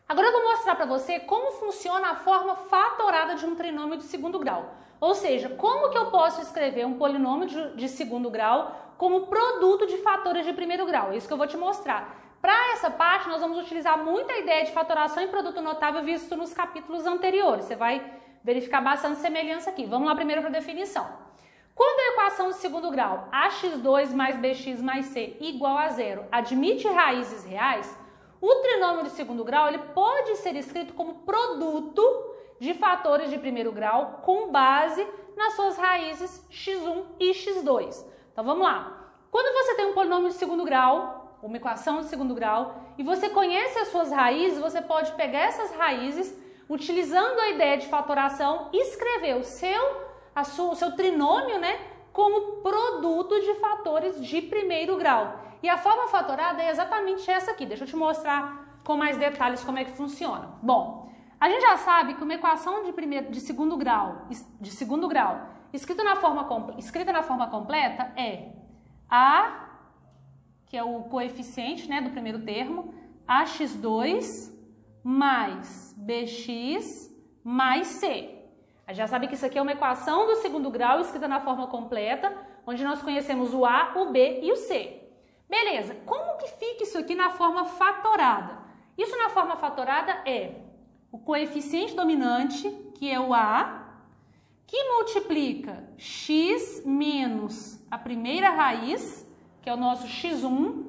Agora eu vou mostrar para você como funciona a forma fatorada de um trinômio de segundo grau. Ou seja, como que eu posso escrever um polinômio de segundo grau como produto de fatores de primeiro grau. É isso que eu vou te mostrar. Para essa parte, nós vamos utilizar muito a ideia de fatoração em produto notável visto nos capítulos anteriores. Você vai verificar bastante semelhança aqui. Vamos lá primeiro para a definição. Quando a equação de segundo grau ax2 mais bx mais c igual a zero admite raízes reais, o trinômio de segundo grau ele pode ser escrito como produto de fatores de primeiro grau com base nas suas raízes x1 e x2. Então vamos lá. Quando você tem um polinômio de segundo grau, uma equação de segundo grau, e você conhece as suas raízes, você pode pegar essas raízes, utilizando a ideia de fatoração, escrever o seu trinômio, né, como produto de fatores de primeiro grau. E a forma fatorada é exatamente essa aqui. Deixa eu te mostrar com mais detalhes como é que funciona. Bom, a gente já sabe que uma equação de segundo grau, escrita na forma completa é A, que é o coeficiente, né, do primeiro termo, ax2 mais bx mais c. A gente já sabe que isso aqui é uma equação do segundo grau escrita na forma completa, onde nós conhecemos o A, o B e o C. Beleza, como que fica isso aqui na forma fatorada? Isso na forma fatorada é o coeficiente dominante, que é o A, que multiplica x menos a primeira raiz, que é o nosso x1,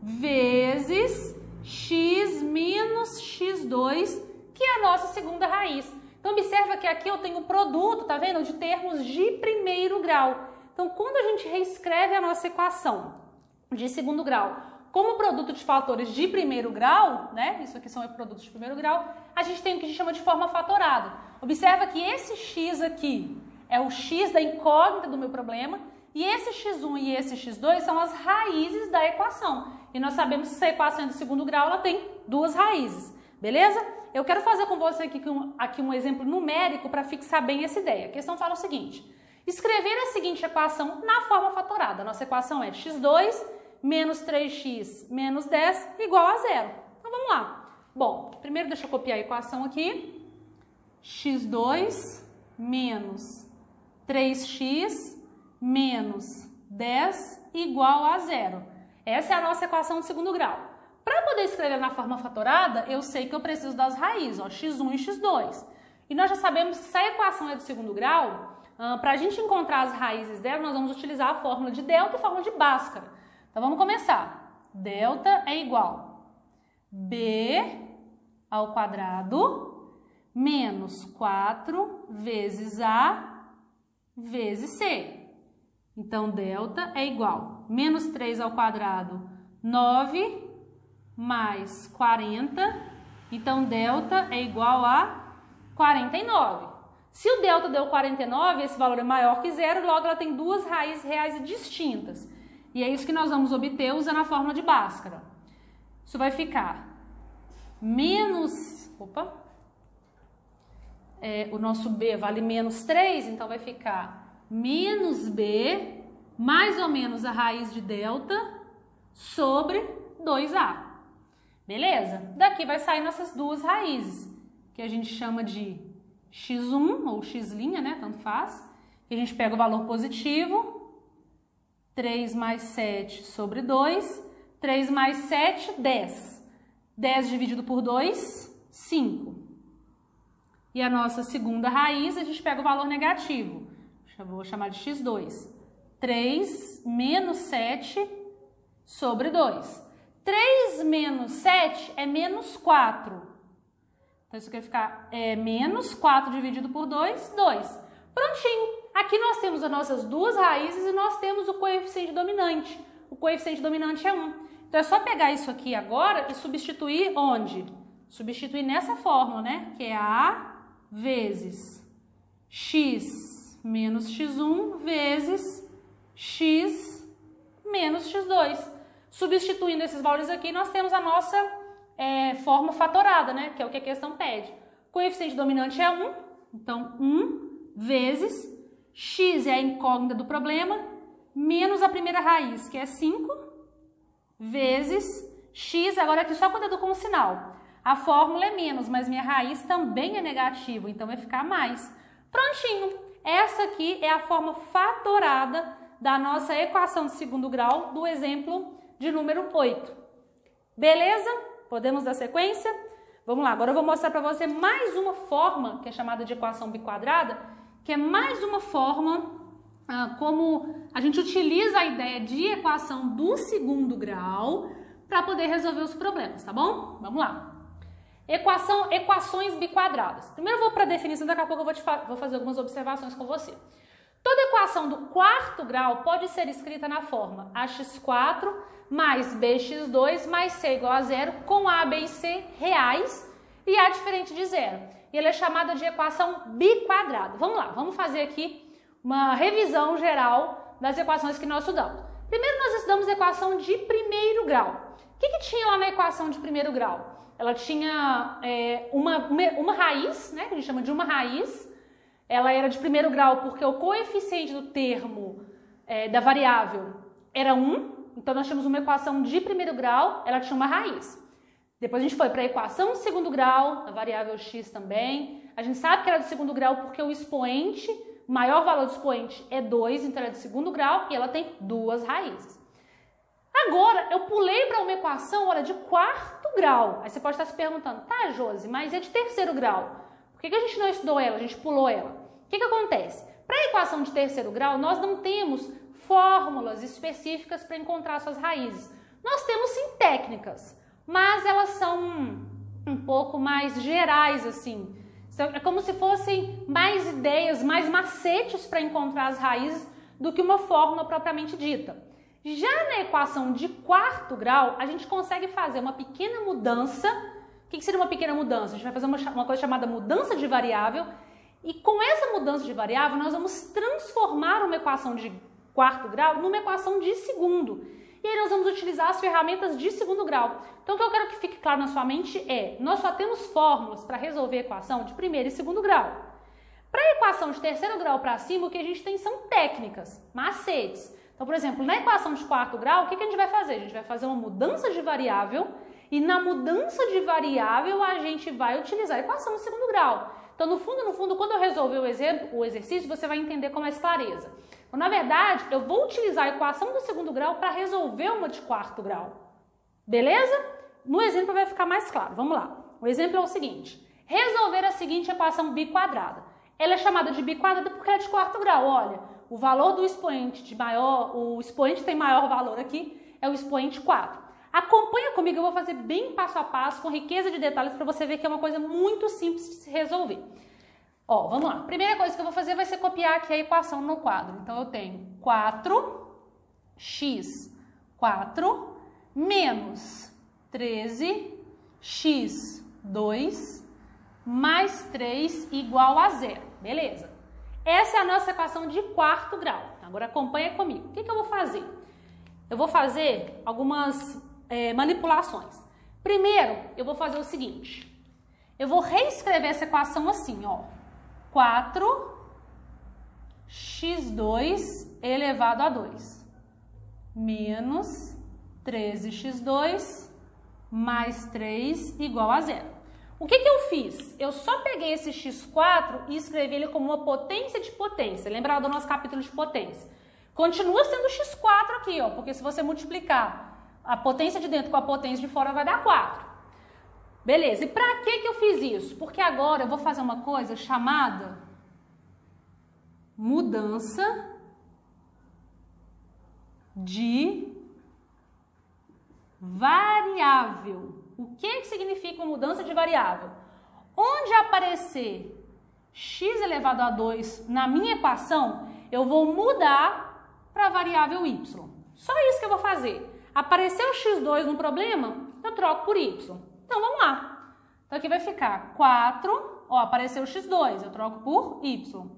vezes x menos x2, que é a nossa segunda raiz. Então, observa que aqui eu tenho o produto, tá vendo? De termos de primeiro grau. Então, quando a gente reescreve a nossa equação de segundo grau como produto de fatores de primeiro grau, né? Isso aqui são produtos de primeiro grau, a gente tem o que a gente chama de forma fatorada. Observa que esse x aqui é o x da incógnita do meu problema e esse x1 e esse x2 são as raízes da equação. E nós sabemos que essa equação é de segundo grau, ela tem duas raízes, beleza? Eu quero fazer com você aqui um exemplo numérico para fixar bem essa ideia. A questão fala o seguinte: escrever a seguinte equação na forma fatorada. A nossa equação é x2 menos 3x menos 10 igual a zero. Então vamos lá. Bom, primeiro deixa eu copiar a equação aqui. x2 menos 3x menos 10 igual a zero. Essa é a nossa equação de segundo grau. Para poder escrever na forma fatorada, eu sei que eu preciso das raízes, ó, x1 e x2. E nós já sabemos que se a equação é de segundo grau, para a gente encontrar as raízes dela, nós vamos utilizar a fórmula de delta e a fórmula de Bhaskara. Então vamos começar. Delta é igual b ao quadrado menos 4 vezes a vezes c. Então delta é igual menos 3 ao quadrado, 9 mais 40, então delta é igual a 49. Se o delta deu 49, esse valor é maior que zero, logo ela tem duas raízes reais distintas. E é isso que nós vamos obter usando a fórmula de Bhaskara. Isso vai ficar menos... o nosso b vale menos 3, então vai ficar menos b, mais ou menos a raiz de delta, sobre 2a. Beleza? Daqui vai sair nossas duas raízes, que a gente chama de x1 ou x', né? Tanto faz. E a gente pega o valor positivo, 3 mais 7 sobre 2, 3 mais 7, 10. 10 dividido por 2, 5. E a nossa segunda raiz, a gente pega o valor negativo. Eu vou chamar de x2. 3 menos 7 sobre 2. 3 menos 7 é menos 4. Então, isso aqui vai ficar menos 4 dividido por 2, 2. Prontinho. Aqui nós temos as nossas duas raízes e nós temos o coeficiente dominante. O coeficiente dominante é 1. Então, é só pegar isso aqui agora e substituir onde? Substituir nessa fórmula, né? Que é A vezes x menos x1 vezes x menos x2. Substituindo esses valores aqui, nós temos a nossa forma fatorada, né? Que é o que a questão pede. O coeficiente dominante é 1, então 1 vezes x é a incógnita do problema, menos a primeira raiz, que é 5, vezes x, agora aqui só com o dedo com o sinal. A fórmula é menos, mas minha raiz também é negativa, então vai ficar mais. Prontinho! Essa aqui é a forma fatorada da nossa equação de segundo grau do exemplo de número 8. Beleza? Podemos dar sequência? Vamos lá, agora eu vou mostrar para você mais uma forma, que é chamada de equação biquadrada, que é mais uma forma como a gente utiliza a ideia de equação do segundo grau para poder resolver os problemas, tá bom? Vamos lá. Equações biquadradas. Primeiro eu vou para a definição, daqui a pouco eu vou fazer algumas observações com você. Toda equação do quarto grau pode ser escrita na forma ax4 mais bx2 mais c igual a zero, com a, b e c reais e a diferente de zero. E ela é chamada de equação biquadrada. Vamos lá, vamos fazer aqui uma revisão geral das equações que nós estudamos. Primeiro nós estudamos a equação de primeiro grau. O que tinha lá na equação de primeiro grau? Ela tinha uma raiz, né, que a gente chama de uma raiz. Ela era de primeiro grau porque o coeficiente do termo da variável era 1. Então nós tínhamos uma equação de primeiro grau, ela tinha uma raiz. Depois a gente foi para a equação de segundo grau, a variável x também. A gente sabe que era de segundo grau porque o expoente, o maior valor do expoente é 2, então ela é de segundo grau e ela tem duas raízes. Agora, eu pulei para uma equação, olha, de quarto grau. Aí você pode estar se perguntando, tá, Josi, mas é de terceiro grau. Por que a gente não estudou ela, a gente pulou ela? O que acontece? Para a equação de terceiro grau, nós não temos fórmulas específicas para encontrar suas raízes. Nós temos sim técnicas, mas elas são um pouco mais gerais, assim. É como se fossem mais ideias, mais macetes para encontrar as raízes do que uma fórmula propriamente dita. Já na equação de quarto grau, a gente consegue fazer uma pequena mudança. O que seria uma pequena mudança? A gente vai fazer uma coisa chamada mudança de variável. E com essa mudança de variável, nós vamos transformar uma equação de quarto grau numa equação de segundo. E aí nós vamos utilizar as ferramentas de segundo grau. Então o que eu quero que fique claro na sua mente é, nós só temos fórmulas para resolver a equação de primeiro e segundo grau. Para a equação de terceiro grau para cima, o que a gente tem são técnicas, macetes. Então, por exemplo, na equação de quarto grau, o que a gente vai fazer? A gente vai fazer uma mudança de variável e na mudança de variável a gente vai utilizar a equação de segundo grau. Então, no fundo, quando eu resolver o exercício, você vai entender com mais clareza. Então, na verdade, eu vou utilizar a equação do segundo grau para resolver uma de quarto grau. Beleza? No exemplo vai ficar mais claro. Vamos lá. O exemplo é o seguinte. Resolver a seguinte equação biquadrada. Ela é chamada de biquadrada porque ela é de quarto grau. Olha, o valor do expoente o expoente tem maior valor aqui, é o expoente 4. Acompanha comigo, eu vou fazer bem passo a passo, com riqueza de detalhes, para você ver que é uma coisa muito simples de se resolver. Ó, vamos lá. Primeira coisa que eu vou fazer vai ser copiar aqui a equação no quadro. Então, eu tenho 4x4 menos 13x2 mais 3 igual a 0. Beleza. Essa é a nossa equação de quarto grau. Agora acompanha comigo. O que eu vou fazer? Eu vou fazer algumas manipulações. Primeiro, eu vou fazer o seguinte. Eu vou reescrever essa equação assim, ó. 4x2 elevado a 2 menos 13x2 mais 3 igual a 0. O que eu fiz? Eu só peguei esse x4 e escrevi ele como uma potência de potência. Lembra do nosso capítulo de potência? Continua sendo x4 aqui, ó, porque se você multiplicar a potência de dentro com a potência de fora vai dar 4. Beleza, e para que eu fiz isso? Porque agora eu vou fazer uma coisa chamada mudança de variável. O que significa uma mudança de variável? Onde aparecer x elevado a 2 na minha equação, eu vou mudar para a variável y. Só isso que eu vou fazer. Apareceu x2 no problema, eu troco por y. Então, vamos lá. Então, aqui vai ficar 4, ó, apareceu x2, eu troco por y.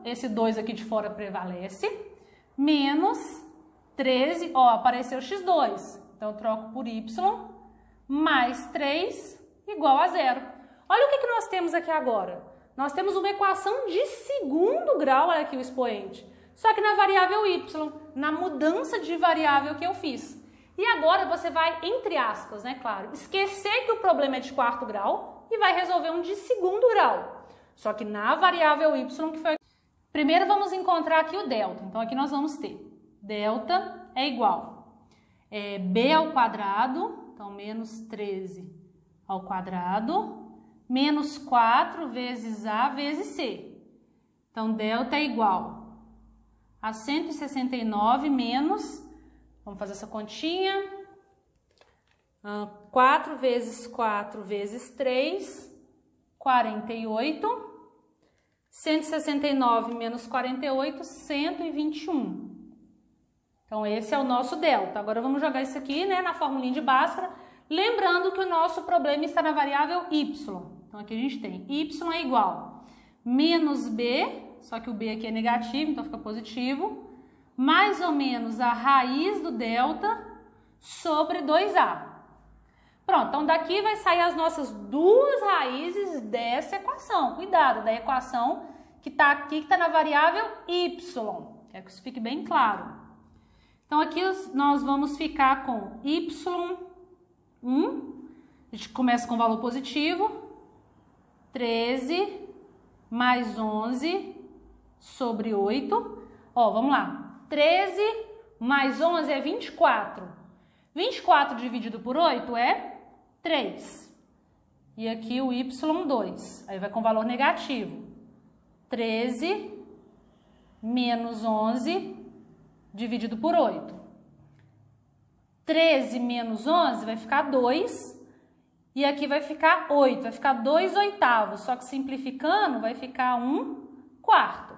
Esse 2 aqui de fora prevalece, menos 13, ó, apareceu x2, então eu troco por y, mais 3 igual a 0. Olha o que nós temos aqui agora. Nós temos uma equação de segundo grau, olha aqui o expoente, só que na variável y, na mudança de variável que eu fiz. E agora você vai, entre aspas, né, claro, esquecer que o problema é de quarto grau e vai resolver um de segundo grau. Só que na variável y, que foi... Primeiro vamos encontrar aqui o delta. Então aqui nós vamos ter delta é igual b ao quadrado, então menos 13 ao quadrado, menos 4 vezes a vezes c. Então delta é igual a 169 menos, vamos fazer essa continha, 4 vezes 4 vezes 3, 48, 169 menos 48, 121. Então, esse é o nosso delta. Agora, vamos jogar isso aqui, né, na formulinha de Bhaskara, lembrando que o nosso problema está na variável y. Então, aqui a gente tem y é igual menos b, só que o b aqui é negativo, então fica positivo, mais ou menos a raiz do delta sobre 2a. Pronto, então daqui vai sair as nossas duas raízes dessa equação. Cuidado, da equação que está aqui, que está na variável y. Quero que isso fique bem claro. Então aqui nós vamos ficar com y1, a gente começa com valor positivo, 13 mais 11 sobre 8. Ó, vamos lá, 13 mais 11 é 24. 24 dividido por 8 é 3. E aqui o y2, aí vai com valor negativo. 13 menos 11 dividido por 8. 13 menos 11 vai ficar 2. E aqui vai ficar 8, vai ficar 2 oitavos. Só que simplificando vai ficar 1 quarto.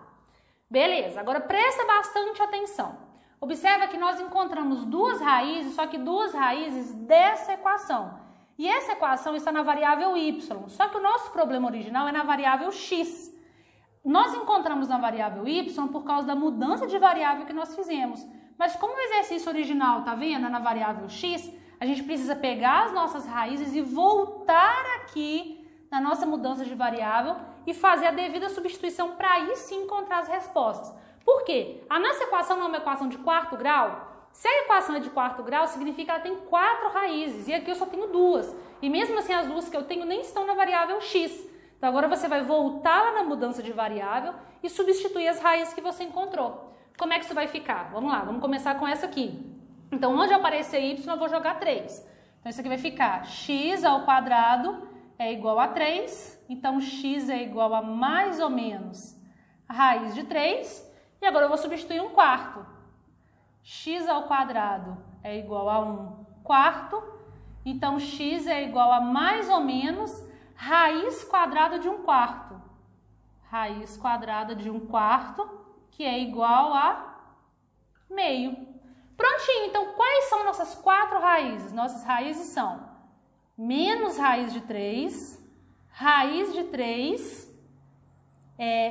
Beleza, agora presta bastante atenção. Observa que nós encontramos duas raízes, só que duas raízes dessa equação. E essa equação está na variável y, só que o nosso problema original é na variável x. Nós encontramos na variável y por causa da mudança de variável que nós fizemos. Mas como o exercício original, tá vendo, é na variável x, a gente precisa pegar as nossas raízes e voltar aqui na nossa mudança de variável e fazer a devida substituição para aí sim encontrar as respostas. Por quê? A nossa equação não é uma equação de quarto grau. Se a equação é de quarto grau, significa que ela tem 4 raízes. E aqui eu só tenho 2. E mesmo assim, as 2 que eu tenho nem estão na variável x. Então, agora você vai voltar lá na mudança de variável e substituir as raízes que você encontrou. Como é que isso vai ficar? Vamos lá, vamos começar com essa aqui. Então, onde aparecer y, eu vou jogar 3. Então, isso aqui vai ficar x ao quadrado é igual a 3. Então, x é igual a mais ou menos a raiz de 3. E agora eu vou substituir 1 quarto. X ao quadrado é igual a 1 quarto. Então, x é igual a mais ou menos raiz quadrada de 1 quarto. Raiz quadrada de 1 quarto, que é igual a meio. Prontinho, então quais são nossas 4 raízes? Nossas raízes são menos raiz de 3, raiz de 3,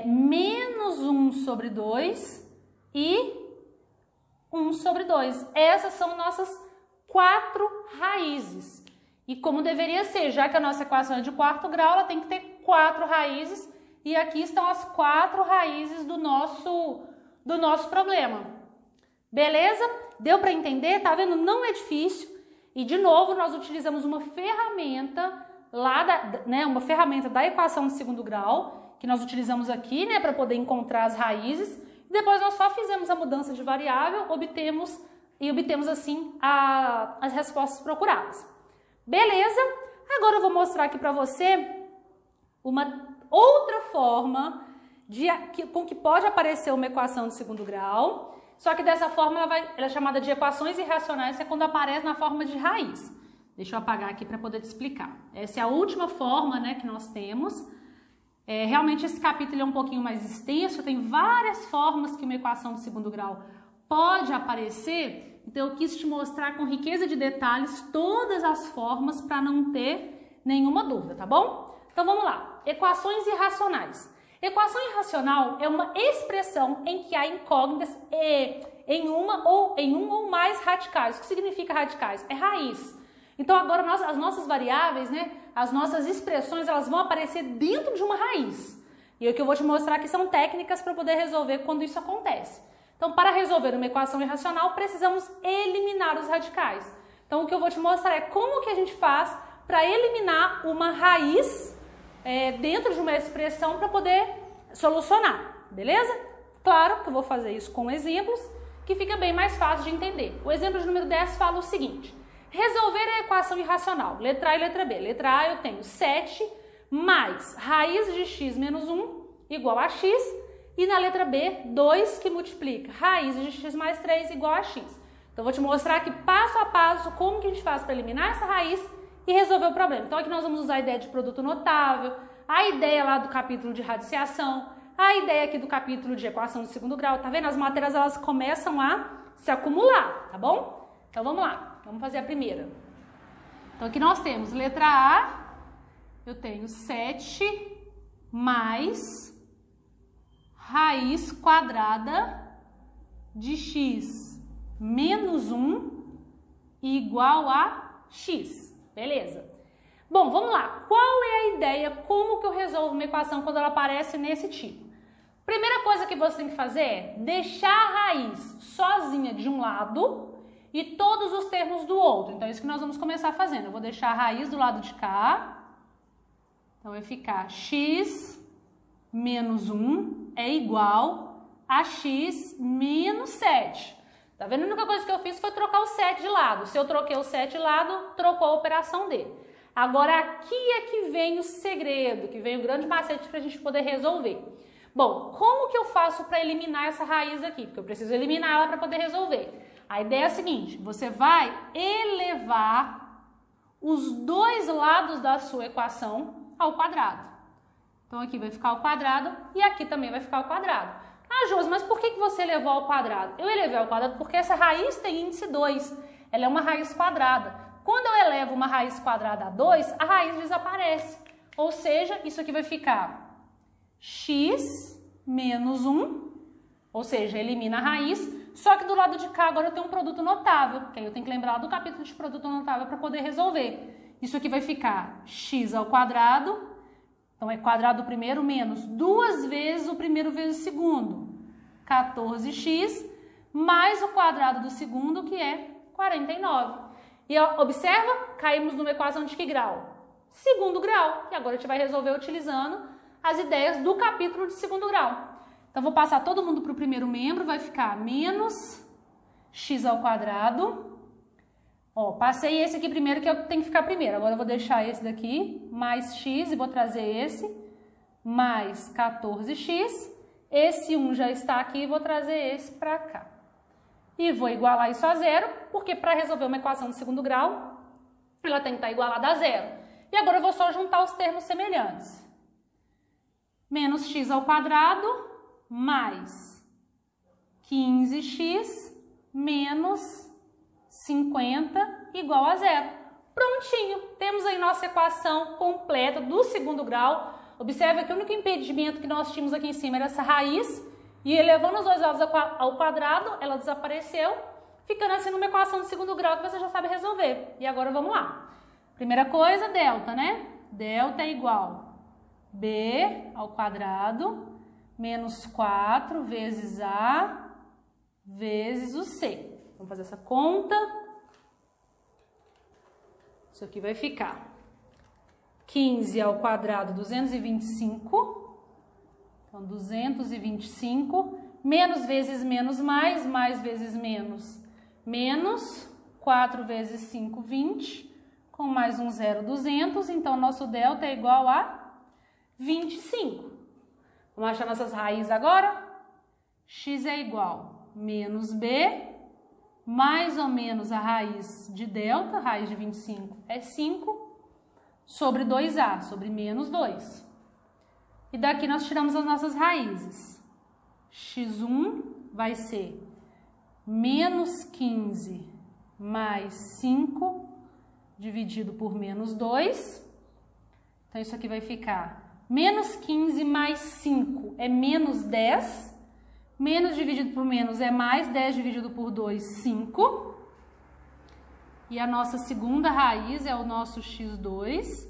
menos 1 sobre 2 e 1 sobre 2. Essas são nossas 4 raízes. E como deveria ser, já que a nossa equação é de quarto grau, ela tem que ter 4 raízes. E aqui estão as 4 raízes do nosso problema. Beleza? Deu para entender? Tá vendo? Não é difícil. E de novo, nós utilizamos uma ferramenta uma ferramenta da equação de segundo grau, que nós utilizamos aqui, né, para poder encontrar as raízes. E depois nós só fizemos a mudança de variável, obtemos assim as respostas procuradas. Beleza? Agora eu vou mostrar aqui para você uma outra forma com que pode aparecer uma equação de segundo grau, só que dessa forma ela é chamada de equações irracionais, que é quando aparece na forma de raiz. Deixa eu apagar aqui para poder te explicar. Essa é a última forma, né, que nós temos. Realmente esse capítulo é um pouquinho mais extenso, tem várias formas que uma equação de segundo grau pode aparecer, então eu quis te mostrar com riqueza de detalhes todas as formas para não ter nenhuma dúvida, tá bom? Então vamos lá, equações irracionais. Equação irracional é uma expressão em que há incógnitas em um ou mais radicais. O que significa radicais? É raiz. Então agora as nossas variáveis, né, as nossas expressões, elas vão aparecer dentro de uma raiz. E o que eu vou te mostrar aqui são técnicas para poder resolver quando isso acontece. Então, para resolver uma equação irracional, precisamos eliminar os radicais. Então, o que eu vou te mostrar é como que a gente faz para eliminar uma raiz dentro de uma expressão para poder solucionar, beleza? Claro que eu vou fazer isso com exemplos, que fica bem mais fácil de entender. O exemplo de número 10 fala o seguinte: resolver a equação irracional, letra A e letra B. Letra A eu tenho 7 mais raiz de x menos 1 igual a x, e na letra B, 2 que multiplica raiz de x mais 3 igual a x. Então, eu vou te mostrar aqui passo a passo como que a gente faz para eliminar essa raiz e resolver o problema. Então, aqui nós vamos usar a ideia de produto notável, a ideia lá do capítulo de radiciação, a ideia aqui do capítulo de equação de segundo grau. Tá vendo? As matérias, elas começam a se acumular, tá bom? Então, vamos lá. Vamos fazer a primeira. Então, aqui nós temos letra A, eu tenho 7 mais raiz quadrada de x menos 1 igual a x. Beleza. Bom, vamos lá. Qual é a ideia? Como que eu resolvo uma equação quando ela aparece nesse tipo? Primeira coisa que você tem que fazer é deixar a raiz sozinha de um lado e todos os termos do outro. Então, é isso que nós vamos começar fazendo. Eu vou deixar a raiz do lado de cá. Então, vai ficar x menos 1 é igual a x menos 7. Tá vendo? A única coisa que eu fiz foi trocar o 7 de lado. Se eu troquei o 7 de lado, trocou a operação dele. Agora, aqui é que vem o segredo, que vem o grande macete para a gente poder resolver. Bom, como que eu faço para eliminar essa raiz aqui? Porque eu preciso eliminar ela para poder resolver. A ideia é a seguinte: você vai elevar os dois lados da sua equação ao quadrado. Então, aqui vai ficar ao quadrado e aqui também vai ficar ao quadrado. Ah, Josi, mas por que você elevou ao quadrado? Eu elevei ao quadrado porque essa raiz tem índice 2. Ela é uma raiz quadrada. Quando eu elevo uma raiz quadrada a 2, a raiz desaparece. Ou seja, isso aqui vai ficar x menos 1, ou seja, elimina a raiz, só que do lado de cá agora eu tenho um produto notável, que aí eu tenho que lembrar do capítulo de produto notável para poder resolver. Isso aqui vai ficar x ao quadrado, então é quadrado do primeiro menos 2 vezes o primeiro vezes o segundo, 14x, mais o quadrado do segundo, que é 49. E observa, caímos numa equação de que grau? Segundo grau. E agora a gente vai resolver utilizando as ideias do capítulo de segundo grau. Então, vou passar todo mundo para o primeiro membro, vai ficar menos x ao quadrado. Ó, passei esse aqui primeiro, que eu tenho que ficar primeiro. Agora eu vou deixar esse daqui, mais x, e vou trazer esse, mais 14x. Esse 1 já está aqui, vou trazer esse para cá. E vou igualar isso a zero, porque para resolver uma equação de segundo grau, ela tem que estar igualada a zero. E agora eu vou só juntar os termos semelhantes. Menos x ao quadrado, mais 15x, menos 50, igual a zero. Prontinho, temos aí nossa equação completa do segundo grau. Observe que o único impedimento que nós tínhamos aqui em cima era essa raiz, e elevando os dois lados ao quadrado, ela desapareceu, ficando assim numa equação de segundo grau que você já sabe resolver. E agora vamos lá. Primeira coisa, delta, né? Delta é igual a b ao quadrado menos 4 vezes a vezes o c. Vamos fazer essa conta. Isso aqui vai ficar 15 ao quadrado, 225. Então, 225, menos vezes menos mais vezes menos, menos 4 vezes 5, 20, com mais um zero, 200. Então, nosso delta é igual a 25. Vamos achar nossas raízes agora? X é igual a menos b, mais ou menos a raiz de delta, raiz de 25 é 5, sobre 2a, sobre menos 2. E daqui nós tiramos as nossas raízes. x1 vai ser menos 15 mais 5 dividido por menos 2. Então, isso aqui vai ficar menos 15 mais 5 é menos 10. Menos dividido por menos é mais, 10 dividido por 2, 5. E a nossa segunda raiz é o nosso x2,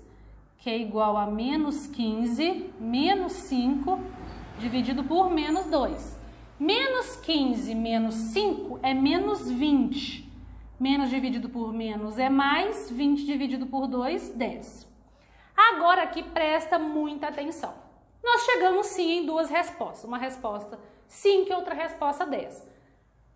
que é igual a menos 15 menos 5 dividido por menos 2. Menos 15 menos 5 é menos 20. Menos dividido por menos é mais, 20 dividido por 2, 10. Agora aqui presta muita atenção. Nós chegamos sim em duas respostas. Uma resposta 5 e outra resposta 10.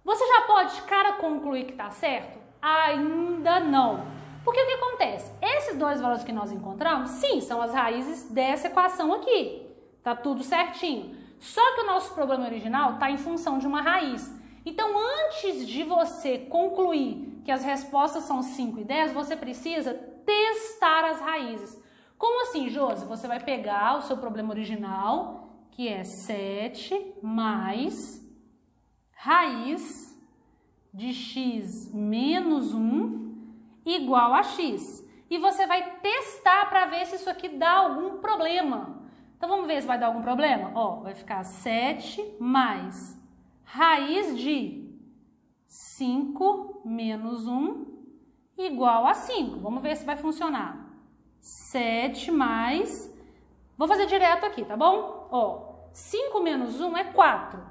Você já pode de cara concluir que está certo? Ainda não. Porque o que acontece? Esses dois valores que nós encontramos, sim, são as raízes dessa equação aqui. Tá tudo certinho. Só que o nosso problema original está em função de uma raiz. Então, antes de você concluir que as respostas são 5 e 10, você precisa testar as raízes. Como assim, Josi? Você vai pegar o seu problema original, que é 7 mais raiz de x menos 1 igual a x. E você vai testar para ver se isso aqui dá algum problema. Então, vamos ver se vai dar algum problema? Ó, vai ficar 7 mais raiz de 5 menos 1 igual a 5. Vamos ver se vai funcionar. 7 mais... Vou fazer direto aqui, tá bom? Ó, 5 menos 1 é 4.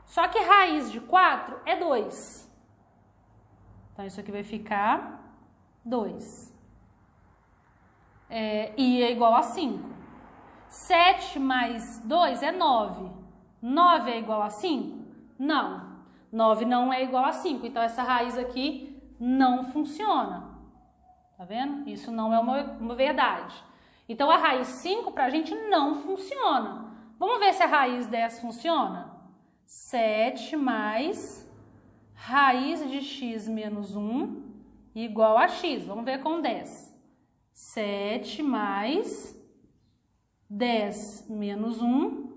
Só que raiz de 4 é 2. Então, isso aqui vai ficar 2. E é igual a 5. 7 mais 2 é 9. 9 é igual a 5? Não. 9 não é igual a 5. Então, essa raiz aqui não funciona. Tá vendo? Isso não é uma verdade. Então, a raiz 5 para a gente não funciona. Vamos ver se a raiz 10 funciona? 7 mais raiz de x menos 1 igual a x. Vamos ver com 10. 7 mais 10 menos 1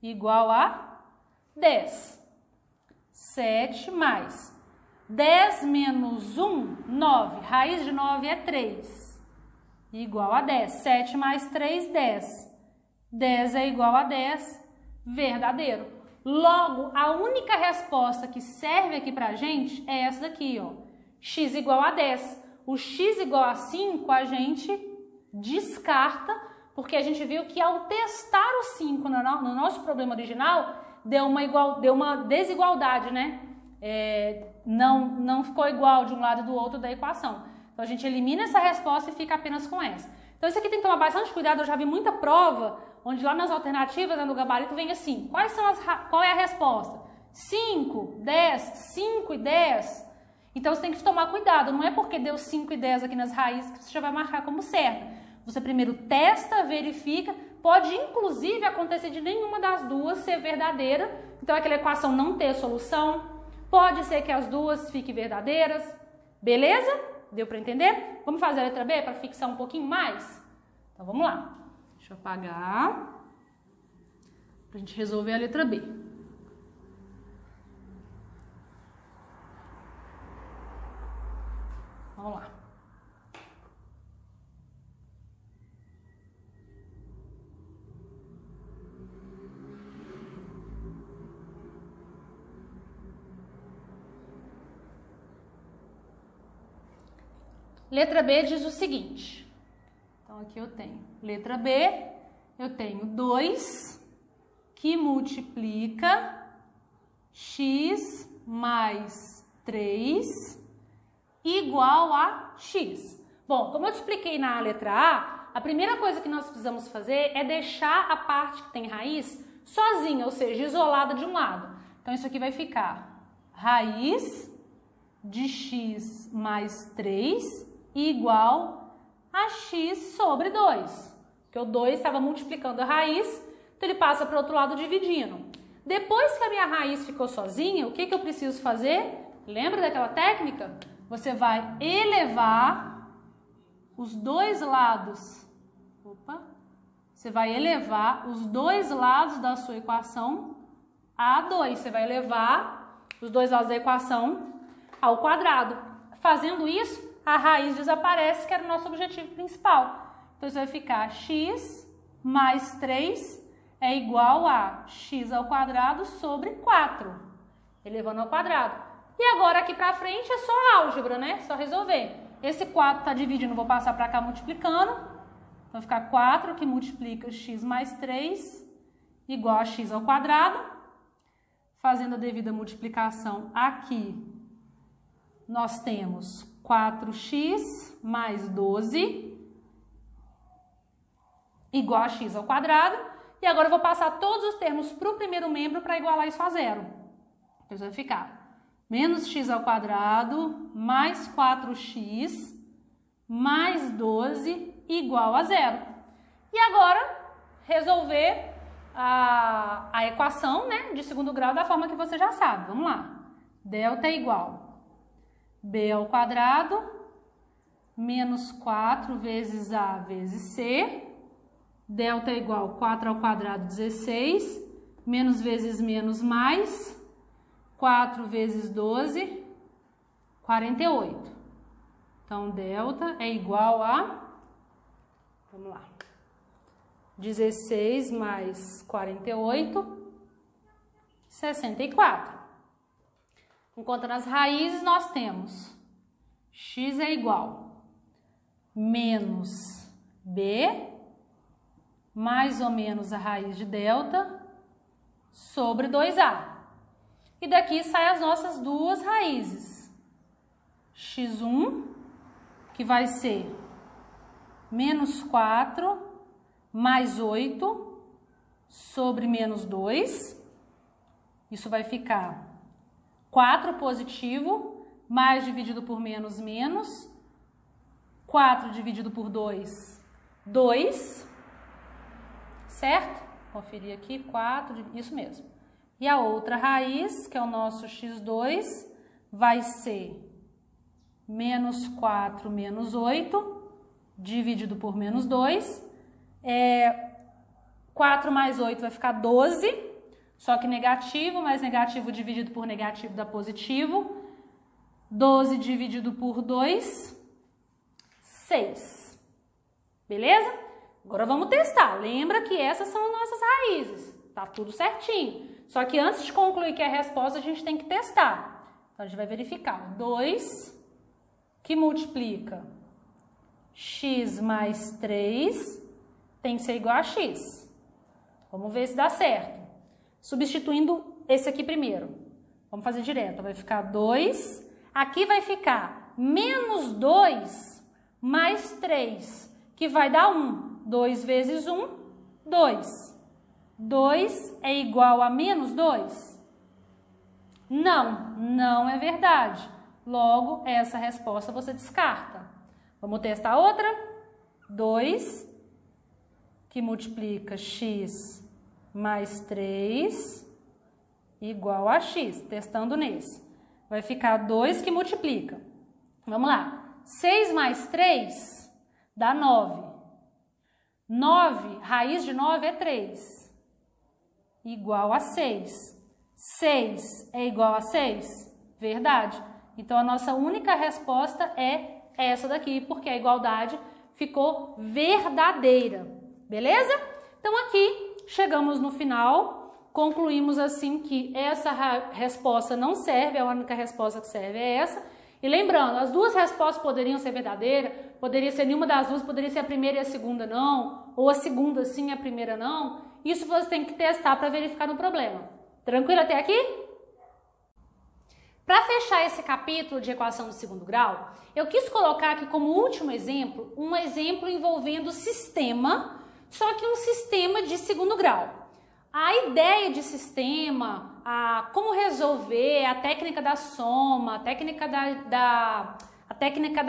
igual a 10. 7 mais 10 menos 1, 9. Raiz de 9 é 3. Igual a 10. 7 mais 3, 10. 10 é igual a 10. Verdadeiro. Logo, a única resposta que serve aqui pra gente é essa daqui, ó. X igual a 10. O x igual a 5 a gente descarta, porque a gente viu que ao testar o 5 no nosso problema original, deu uma desigualdade, né? Não ficou igual de um lado e do outro da equação. Então, a gente elimina essa resposta e fica apenas com essa. Então, isso aqui tem que tomar bastante cuidado. Eu já vi muita prova onde lá nas alternativas, no gabarito, vem assim. Qual é a resposta? 5, 10, 5 e 10. Então, você tem que tomar cuidado. Não é porque deu 5 e 10 aqui nas raízes que você já vai marcar como certa. Você primeiro testa, verifica. Pode, inclusive, acontecer de nenhuma das duas ser verdadeira. Então, aquela equação não ter solução. Pode ser que as duas fiquem verdadeiras. Beleza? Deu para entender? Vamos fazer a letra B para fixar um pouquinho mais? Então, vamos lá. Deixa eu apagar. Para a gente resolver a letra B. Vamos lá. Letra B diz o seguinte. Então, aqui eu tenho letra B, eu tenho 2 que multiplica x mais 3 igual a x. Bom, como eu te expliquei na letra A primeira coisa que nós precisamos fazer é deixar a parte que tem raiz sozinha, ou seja, isolada de um lado. Então, isso aqui vai ficar raiz de x mais 3 igual a x sobre 2. Porque o 2 estava multiplicando a raiz, então ele passa para o outro lado dividindo. Depois que a minha raiz ficou sozinha, o que eu preciso fazer? Lembra daquela técnica? Você vai elevar os dois lados. Você vai elevar os dois lados da sua equação a 2. Você vai elevar os dois lados da equação ao quadrado. Fazendo isso, a raiz desaparece, que era o nosso objetivo principal. Então, isso vai ficar x mais 3 é igual a x ao quadrado sobre 4. Elevando ao quadrado. E agora, aqui pra frente, é só álgebra, né? Só resolver. Esse 4 tá dividindo, vou passar para cá multiplicando. Então, vai ficar 4 que multiplica x mais 3 igual a x ao quadrado. Fazendo a devida multiplicação aqui, nós temos 4x mais 12 igual a x ao quadrado. E agora eu vou passar todos os termos para o primeiro membro para igualar isso a zero. Então, isso vai ficar menos x ao quadrado mais 4x mais 12 igual a zero. E agora, resolver a equação, né, de segundo grau da forma que você já sabe. Vamos lá. Delta é igual b ao quadrado menos 4 vezes a vezes c. Delta é igual a 4 ao quadrado, 16, menos vezes menos mais, 4 vezes 12, 48. Então, delta é igual a, vamos lá, 16 mais 48, 64. Enquanto as raízes, nós temos x é igual menos b, mais ou menos a raiz de delta, sobre 2a. E daqui saem as nossas duas raízes. x1, que vai ser menos 4, mais 8, sobre menos 2. Isso vai ficar 4 positivo, mais dividido por menos, menos. 4 dividido por 2, 2. Certo? Conferir aqui, 4, isso mesmo. E a outra raiz, que é o nosso x2, vai ser menos 4 menos 8, dividido por menos 2. 4 mais 8 vai ficar 12, só que negativo, mais negativo dividido por negativo dá positivo. 12 dividido por 2, 6. Beleza? Agora vamos testar. Lembra que essas são as nossas raízes. Tá tudo certinho. Só que antes de concluir que é a resposta, a gente tem que testar. Então, a gente vai verificar. 2 que multiplica x mais 3 tem que ser igual a x. Vamos ver se dá certo. Substituindo esse aqui primeiro. Vamos fazer direto. Vai ficar 2. Aqui vai ficar menos 2 mais 3, que vai dar 1. 2 vezes 1, 2. 2 é igual a menos 2? Não, não é verdade. Logo, essa resposta você descarta. Vamos testar outra? 2, que multiplica x mais 3, igual a x. Testando nesse. Vai ficar 2 que multiplica. Vamos lá. 6 mais 3 dá 9. 9, raiz de 9 é 3, igual a 6. 6 é igual a 6? Verdade. Então, a nossa única resposta é essa daqui, porque a igualdade ficou verdadeira. Beleza? Então, aqui, chegamos no final, concluímos assim que essa resposta não serve, a única resposta que serve é essa. E lembrando, as duas respostas poderiam ser verdadeiras, poderia ser nenhuma das duas, poderia ser a primeira e a segunda não, ou a segunda sim e a primeira não. Isso você tem que testar para verificar no problema. Tranquilo até aqui? Para fechar esse capítulo de equação do segundo grau, eu quis colocar aqui como último exemplo, um exemplo envolvendo sistema, só que um sistema de segundo grau. A ideia de sistema, como resolver, a técnica da soma, a técnica da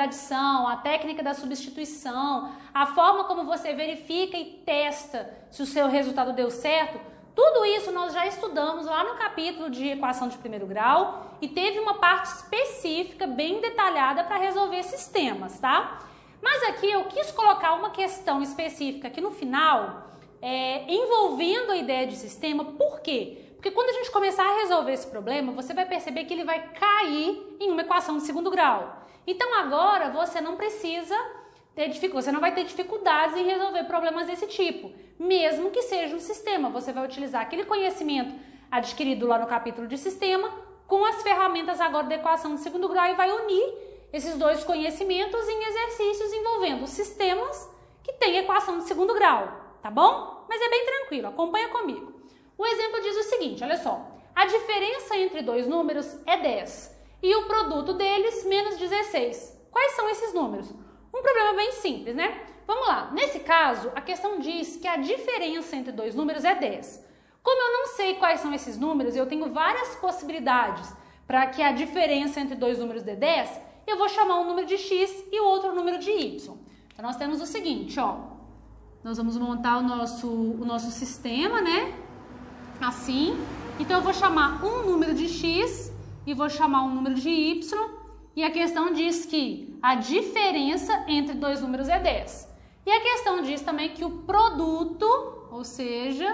adição, a técnica da substituição, a forma como você verifica e testa se o seu resultado deu certo, tudo isso nós já estudamos lá no capítulo de equação de primeiro grau e teve uma parte específica bem detalhada para resolver sistemas, tá? Mas aqui eu quis colocar uma questão específica aqui no final, envolvendo a ideia de sistema. Por quê? Porque quando a gente começar a resolver esse problema, você vai perceber que ele vai cair em uma equação de segundo grau. Então agora você não precisa você não vai ter dificuldades em resolver problemas desse tipo, mesmo que seja um sistema. Você vai utilizar aquele conhecimento adquirido lá no capítulo de sistema com as ferramentas agora da equação de segundo grau e vai unir esses dois conhecimentos em exercícios envolvendo sistemas que têm equação de segundo grau, tá bom? Mas é bem tranquilo, acompanha comigo. O exemplo diz o seguinte, olha só. A diferença entre dois números é 10 e o produto deles menos 16. Quais são esses números? Um problema bem simples, né? Vamos lá. Nesse caso, a questão diz que a diferença entre dois números é 10. Como eu não sei quais são esses números, eu tenho várias possibilidades para que a diferença entre dois números dê 10, eu vou chamar um número de x e o outro número de y. Então, nós temos o seguinte, ó. Nós vamos montar o nosso sistema, né? Assim. Então, eu vou chamar um número de x e vou chamar um número de y. E a questão diz que a diferença entre dois números é 10. E a questão diz também que o produto, ou seja,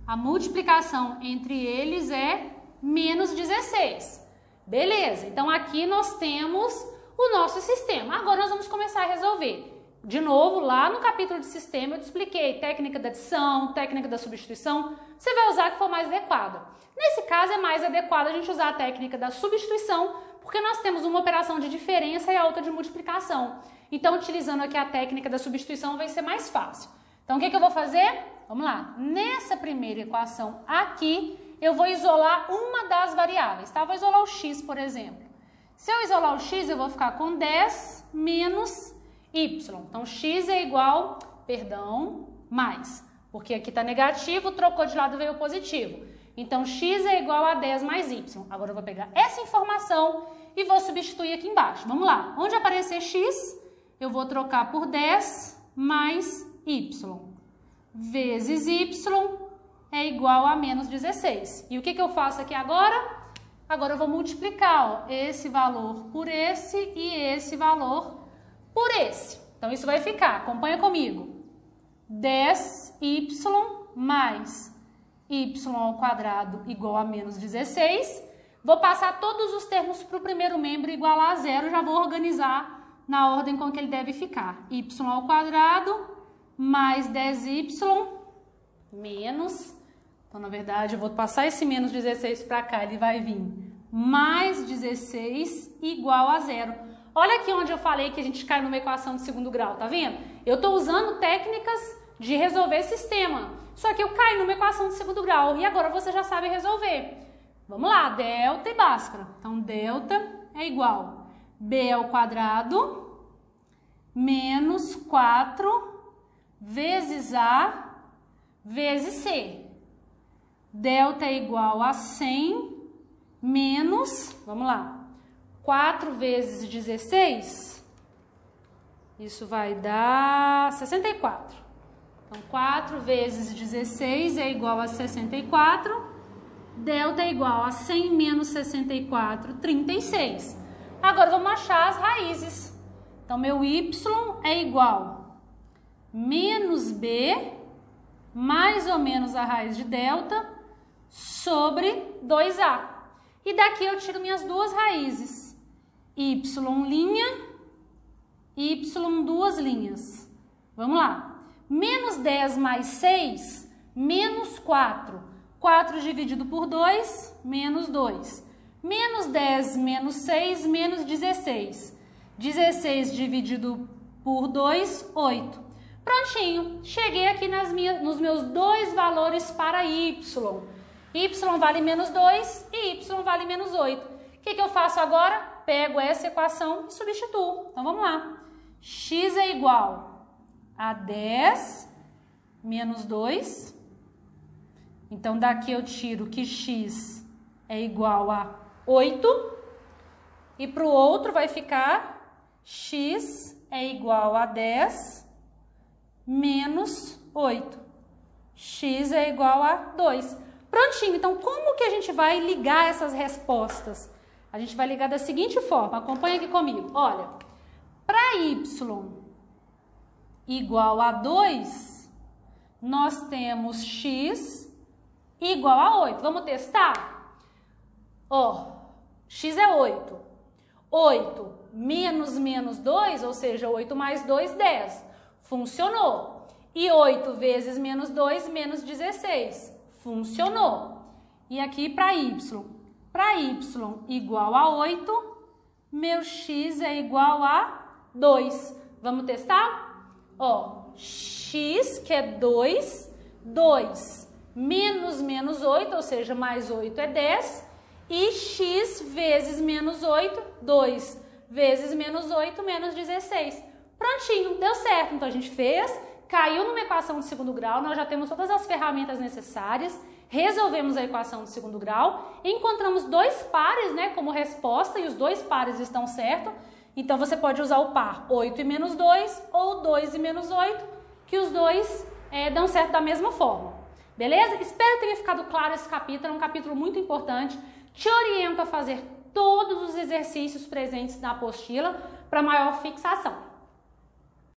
a multiplicação entre eles é menos 16. Beleza, então aqui nós temos o nosso sistema. Agora nós vamos começar a resolver. De novo, lá no capítulo de sistema eu te expliquei técnica da adição, técnica da substituição. Você vai usar a que for mais adequada. Nesse caso é mais adequado a gente usar a técnica da substituição, porque nós temos uma operação de diferença e a outra de multiplicação. Então, utilizando aqui a técnica da substituição vai ser mais fácil. Então, o que eu vou fazer? Vamos lá. Nessa primeira equação aqui, eu vou isolar uma das variáveis, tá? Vou isolar o x, por exemplo. Se eu isolar o x, eu vou ficar com 10 menos y. Então, x é igual, mais. Porque aqui está negativo, trocou de lado, veio positivo. Então, x é igual a 10 mais y. Agora, eu vou pegar essa informação e vou substituir aqui embaixo. Vamos lá. Onde aparecer x, eu vou trocar por 10 mais y. Vezes y é igual a menos 16. E o que eu faço aqui agora? Agora eu vou multiplicar, ó, esse valor por esse e esse valor por esse. Então, isso vai ficar, acompanha comigo. 10y mais y ao quadrado igual a menos 16. Vou passar todos os termos para o primeiro membro igualar a zero. Já vou organizar na ordem com que ele deve ficar. Y ao quadrado mais 10y menos... Então, na verdade, eu vou passar esse menos 16 para cá, ele vai vir mais 16 igual a zero. Olha aqui onde eu falei que a gente cai numa equação de segundo grau, tá vendo? Eu estou usando técnicas de resolver sistema, só que eu caio numa equação de segundo grau e agora você já sabe resolver. Vamos lá, delta e Bhaskara. Então, delta é igual b ao quadrado menos 4 vezes a vezes c. Delta é igual a 100 menos, vamos lá, 4 vezes 16, isso vai dar 64. Então, 4 vezes 16 é igual a 64, delta é igual a 100 menos 64, 36. Agora, vamos achar as raízes. Então, meu y é igual menos b, mais ou menos a raiz de delta, sobre 2a. E daqui eu tiro minhas duas raízes, y', y duas linhas. Vamos lá. Menos 10 mais 6, menos 4. 4 dividido por 2, menos 2. Menos 10 menos 6, menos 16. 16 dividido por 2, 8. Prontinho. Cheguei aqui nos meus dois valores para y. Y vale menos 2 e y vale menos 8. O que eu faço agora? Pego essa equação e substituo. Então, vamos lá. X é igual a 10 menos 2. Então, daqui eu tiro que x é igual a 8. E para o outro vai ficar x é igual a 10 menos 8. X é igual a 2. Prontinho, então como que a gente vai ligar essas respostas? A gente vai ligar da seguinte forma, acompanha aqui comigo. Olha, para y igual a 2, nós temos x igual a 8. Vamos testar? Ó, x é 8. 8 menos menos 2, ou seja, 8 mais 2, 10. Funcionou. E 8 vezes menos 2, menos 16. Funcionou. E aqui para y igual a 8, meu x é igual a 2. Vamos testar? Ó, x, que é 2, 2 menos menos 8, ou seja, mais 8 é 10, e x vezes menos 8, 2 vezes menos 8, menos 16. Prontinho, deu certo. Então a gente fez, caiu numa equação de segundo grau, nós já temos todas as ferramentas necessárias, resolvemos a equação de segundo grau, encontramos dois pares, né, como resposta, e os dois pares estão certos. Então você pode usar o par 8 e menos 2 ou 2 e menos 8, que os dois dão certo da mesma forma. Beleza? Espero que tenha ficado claro esse capítulo, é um capítulo muito importante. Te oriento a fazer todos os exercícios presentes na apostila para maior fixação.